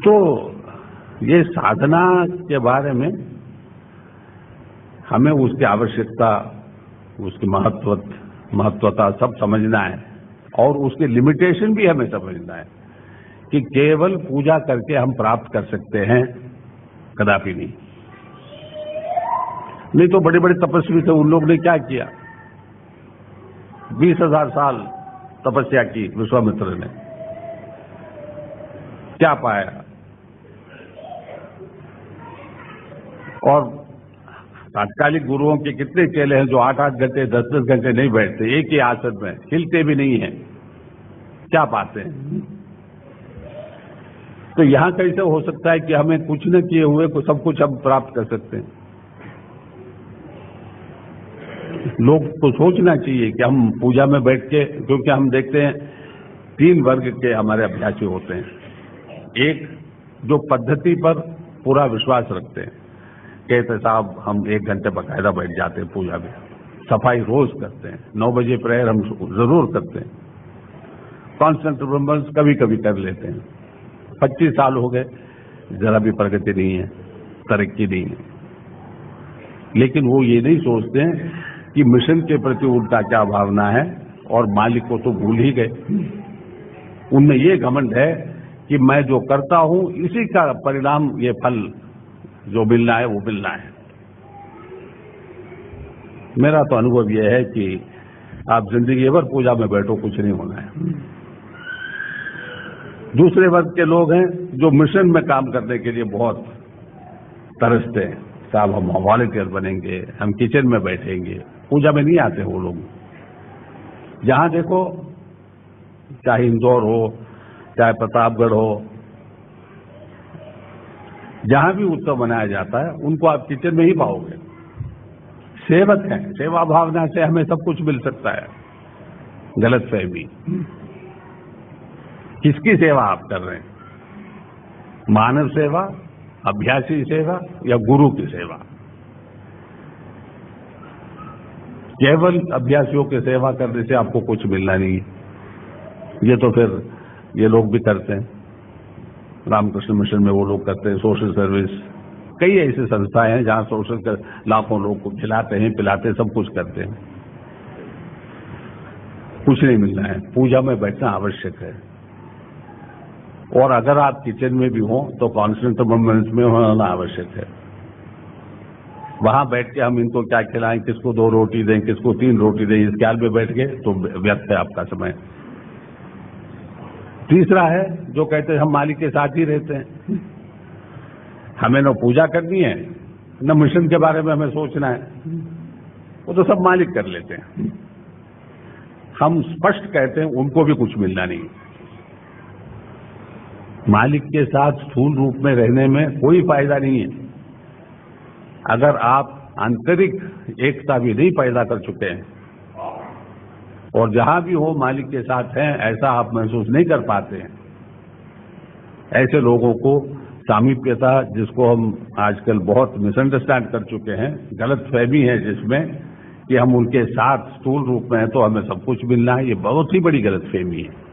तो ये साधना के बारे में हमें उसकी आवश्यकता, उसकी महत्वता सब समझना है और उसके लिमिटेशन भी हमें समझना है कि केवल पूजा करके हम प्राप्त कर सकते हैं, कदापि नहीं। नहीं तो बड़े बड़े तपस्वी थे, उन लोग ने क्या किया, 20,000 साल तपस्या की विश्वामित्र ने, क्या पाया? और तात्कालिक गुरुओं के कितने चेले हैं जो 8-8 घंटे 10-10 घंटे नहीं बैठते, एक ही आसन में हिलते भी नहीं हैं, क्या पाते हैं? तो यहां कैसे हो सकता है कि हमें कुछ न किए हुए को सब कुछ हम प्राप्त कर सकते हैं? लोग को सोचना चाहिए कि हम पूजा में बैठ के, क्योंकि हम देखते हैं 3 वर्ग के हमारे अभ्यासी होते हैं। एक जो पद्धति पर पूरा विश्वास रखते हैं, कहते साहब हम 1 घंटे बकायदा बैठ जाते हैं पूजा में, सफाई रोज करते हैं, 9 बजे प्रेयर हम जरूर करते हैं, कॉन्स्टेंट रिमेम्बरेंस कभी कभी कर लेते हैं। 25 साल हो गए, जरा भी प्रगति नहीं है, तरक्की नहीं है। लेकिन वो ये नहीं सोचते हैं कि मिशन के प्रति उनका क्या भावना है, और मालिक को तो भूल ही गए। उनमें ये घमंड है कि मैं जो करता हूं इसी का परिणाम, ये फल जो मिलना है वो मिलना है। मेरा तो अनुभव यह है कि आप जिंदगी भर पूजा में बैठो, कुछ नहीं होना है। दूसरे वर्ग के लोग हैं जो मिशन में काम करने के लिए बहुत तरसते हैं, साहब हम वॉलंटियर बनेंगे, हम किचन में बैठेंगे, पूजा में नहीं आते वो लोग। जहां देखो, चाहे इंदौर हो, चाहे प्रतापगढ़ हो, जहां भी उत्सव मनाया जाता है उनको आप किचन में ही पाओगे। सेवक हैं, सेवा भावना से हमें सब कुछ मिल सकता है। गलतफहमी, किसकी सेवा आप कर रहे हैं? मानव सेवा, अभ्यासी सेवा या गुरु की सेवा? केवल अभ्यासियों की सेवा करने से आपको कुछ मिलना नहीं। ये तो फिर ये लोग भी करते हैं, रामकृष्ण मिशन में वो लोग करते हैं सोशल सर्विस, कई ऐसी संस्थाएं हैं जहां सोशल कर लाखों लोग को खिलाते हैं, पिलाते हैं, सब कुछ करते हैं, कुछ नहीं मिलना है। पूजा में बैठना आवश्यक है, और अगर आप किचन में भी हो तो कॉन्स्टेंट रिमेम्बरेंस में होना आवश्यक है। वहां बैठ के हम इनको क्या खिलाएं, किसको 2 रोटी दें, किसको 3 रोटी दें, इस ख्याल में बैठ गए तो व्यर्थ है आपका समय। तीसरा है जो कहते हैं हम मालिक के साथ ही रहते हैं, हमें न पूजा करनी है न मिशन के बारे में हमें सोचना है, वो तो सब मालिक कर लेते हैं। हम स्पष्ट कहते हैं उनको भी कुछ मिलना नहीं। मालिक के साथ स्थूल रूप में रहने में कोई फायदा नहीं है अगर आप आंतरिक एकता भी नहीं पैदा कर चुके हैं, और जहां भी हो मालिक के साथ हैं ऐसा आप महसूस नहीं कर पाते हैं। ऐसे लोगों को सामीप्यता, जिसको हम आजकल बहुत मिसअंडरस्टैंड कर चुके हैं, गलत फहमी है जिसमें कि हम उनके साथ स्थूल रूप में हैं तो हमें सब कुछ मिलना है, ये बहुत ही बड़ी गलत फहमी है।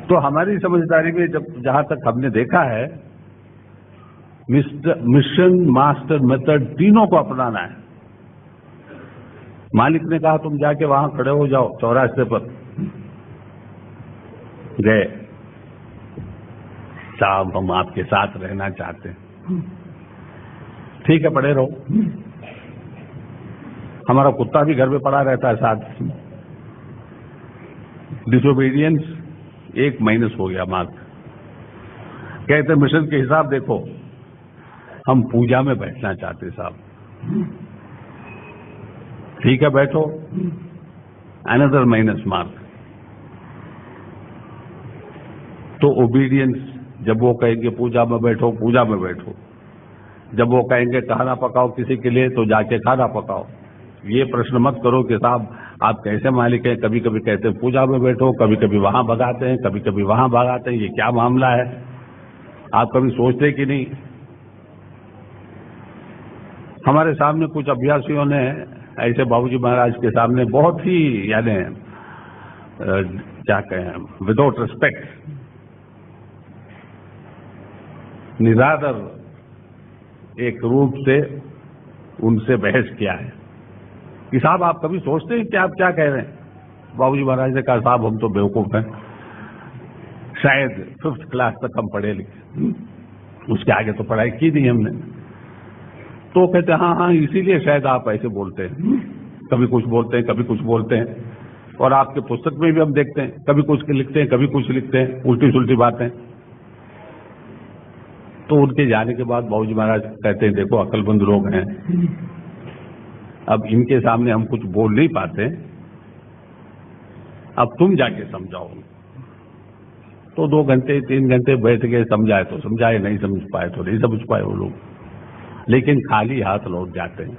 तो हमारी समझदारी में जहां तक हमने देखा है, मिशन, मास्टर, मेथड तीनों को अपनाना है। मालिक ने कहा तुम जाके वहां खड़े हो जाओ चौरास्ते पर, गए, साहब हम आपके साथ रहना चाहते हैं, ठीक है पड़े रहो। हमारा कुत्ता भी घर में पड़ा रहता है साथ। डिसोबीडियंस 1 माइनस हो गया मार्क। कहते मिशन के हिसाब देखो, हम पूजा में बैठना चाहते साहब, ठीक है बैठो, अनदर माइनस मार्क। तो ओबीडियंस, जब वो कहेंगे पूजा में बैठो, पूजा में बैठो, जब वो कहेंगे खाना पकाओ किसी के लिए तो जाके खाना पकाओ। ये प्रश्न मत करो कि साहब आप कैसे मालिक हैं, कभी कभी कहते हैं पूजा में बैठो, कभी कभी वहां भगाते हैं, कभी कभी वहां भगाते हैं, ये क्या मामला है? आप कभी सोचते कि नहीं? हमारे सामने कुछ अभ्यासियों ने ऐसे बाबूजी महाराज के सामने बहुत ही, यानी क्या कहें, विदाउट रिस्पेक्ट निरादर एक रूप से उनसे बहस किया है कि साहब आप कभी सोचते हैं कि आप क्या कह रहे हैं। बाबूजी महाराज ने कहा साहब हम तो बेवकूफ हैं, शायद 5th क्लास तक हम पढ़े लिखे, उसके आगे तो पढ़ाई की नहीं हमने। तो कहते हाँ हाँ इसीलिए शायद आप ऐसे बोलते हैं, कभी कुछ बोलते हैं कभी कुछ बोलते हैं, और आपके पुस्तक में भी हम देखते हैं कभी कुछ लिखते हैं कभी कुछ लिखते हैं, उल्टी सुलटी बातें। तो उनके जाने के बाद बाबूजी महाराज कहते हैं देखो अक्लमंद लोग हैं, अब इनके सामने हम कुछ बोल नहीं पाते, अब तुम जाके समझाओ। तो 2 घंटे 3 घंटे बैठ के समझाए तो समझाए, नहीं समझ पाए तो नहीं समझ पाए वो लोग, लेकिन खाली हाथ लौट जाते हैं।